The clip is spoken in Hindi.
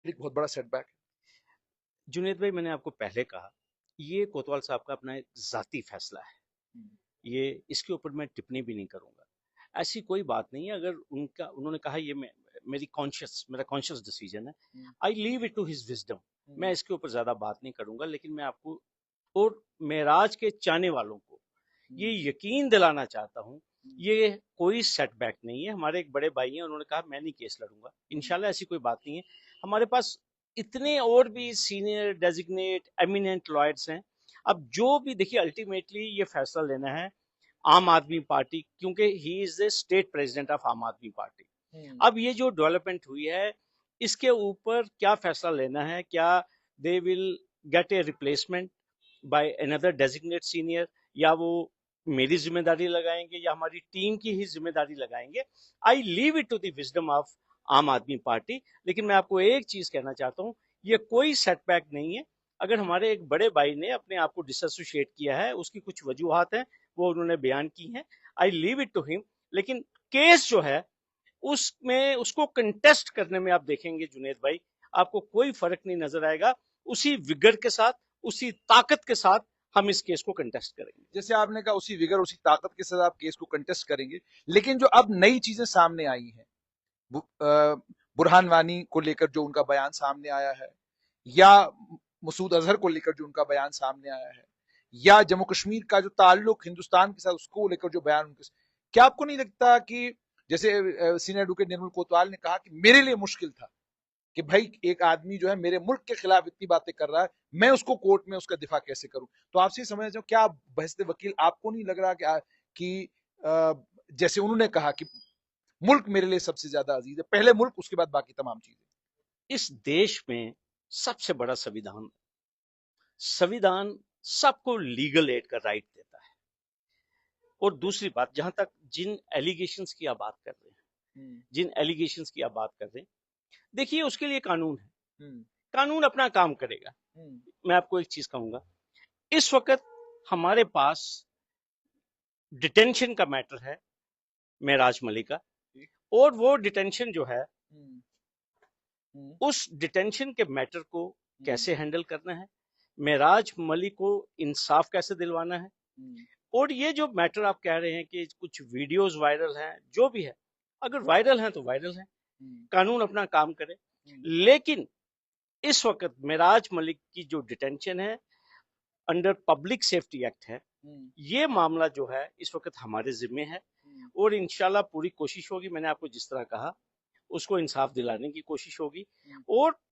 एक बहुत बड़ा सेटबैक है। जुनेद भाई, मैंने आपको पहले कहा, ये कोतवाल साहब का अपना एक जाती फैसला है। हम्म, ये इसके ऊपर मैं टिप्पणी भी नहीं करूंगा। ऐसी कोई बात नहीं है। अगर उन्होंने कहा ये मेरा कॉन्शियस डिसीजन है। Hmm, I leave it to his wisdom. मैं हम्म, इसके ऊपर ज्यादा बात नहीं करूंगा, लेकिन मैं आपको और मेराज के चाहने वालों को ये हम्म, यकीन दिलाना चाहता हूँ, हम्म, ये कोई सेटबैक नहीं है। हमारे एक बड़े भाई हैं, उन्होंने कहा मैं नहीं केस लड़ूंगा। हम्म, इंशाल्लाह ऐसी कोई बात नहीं है। हमारे पास इतने और भी सीनियर डेजिग्नेट एमिनेंट लॉयर्स हैं। अब जो भी देखिए, अल्टीमेटली ये फैसला लेना है आम आदमी पार्टी, क्योंकि he is the state president of Aam Aadmi party. हम्म, अब ये जो डेवलपमेंट हुई है, इसके ऊपर क्या फैसला लेना है? क्या they will get A replacement by another designate senior, या वो मेरी जिम्मेदारी लगाएंगे, या हमारी टीम की ही जिम्मेदारी लगाएंगे? I leave it to the wisdom of Aam Aadmi party. लेकिन मैं आपको एक चीज कहना चाहता हूँ, ये कोई सेटबैक नहीं है। अगर हमारे एक बड़े भाई ने अपने आप को डिसोसिएट किया है, उसकी कुछ वजूहत है, वो उन्होंने बयान की हैं। I leave it to him. लेकिन केस जो है, उसमें उसको कंटेस्ट करने में आप देखेंगे जुनेद भाई, आपको कोई फर्क नहीं नजर आएगा। उसी विगर के साथ, उसी ताकत के साथ हम इस केस को कंटेस्ट करेंगे। जैसे आपने कहा उसी विगर उसी ताकत के साथ आप केस को कंटेस्ट करेंगे। लेकिन जो अब नई चीजें सामने आई हैं, बुरहान वानी को लेकर जो उनका बयान सामने आया है, या मसूद अजहर को लेकर जो उनका बयान सामने आया है, या जम्मू कश्मीर का जो ताल्लुक हिंदुस्तान के साथ उसको लेकर जो बयान उनके, क्या आपको नहीं लगता कि जैसे सीनियर एडवोकेट निर्मल कोतवाल ने कहा कि मेरे लिए मुश्किल था कि भाई एक आदमी जो है मेरे मुल्क के खिलाफ इतनी बातें कर रहा है, मैं उसको कोर्ट में उसका दिफा कैसे करूं? तो आपसे ये समझना चाहूं, क्या बहसते वकील आपको नहीं लग रहा कि जैसे उन्होंने कहा कि मुल्क मेरे लिए सबसे ज्यादा अजीज है, पहले मुल्क उसके बाद बाकी तमाम चीजें। इस देश में सबसे बड़ा संविधान, संविधान सबको लीगल एड का राइट देता है। और दूसरी बात, जहां तक जिन एलिगेशंस की आप बात कर रहे हैं, हम्म, जिन एलिगेशंस की आप बात कर रहे हैं, देखिए उसके लिए कानून है। हम्म, कानून अपना काम करेगा। हम्म, मैं आपको एक चीज कहूंगा, इस वक्त हमारे पास डिटेंशन का मैटर है मेराज मलिक का। ठीक, और वो डिटेंशन जो है, हम्म, हम्म, उस डिटेंशन के मैटर को हम्म, कैसे हैंडल करना है, मेराज मलिक को इंसाफ कैसे दिलवाना है। हम्म, और ये जो मैटर आप कह रहे हैं कि कुछ वीडियोस वायरल हैं, जो भी है, अगर वायरल हैं तो वायरल हैं। हम्म, कानून अपना काम करे। हम्म, लेकिन इस वक्त मेराज मलिक की जो डिटेंशन है, अंडर पब्लिक सेफ्टी एक्ट है। हम्म, ये मामला जो है इस वक्त हमारे जिम्मे है। हम्म, और इंशाल्लाह पूरी कोशिश होगी, मैंने आपको जिस तरह कहा, उसको इंसाफ दिलाने की कोशिश होगी। हम्म। और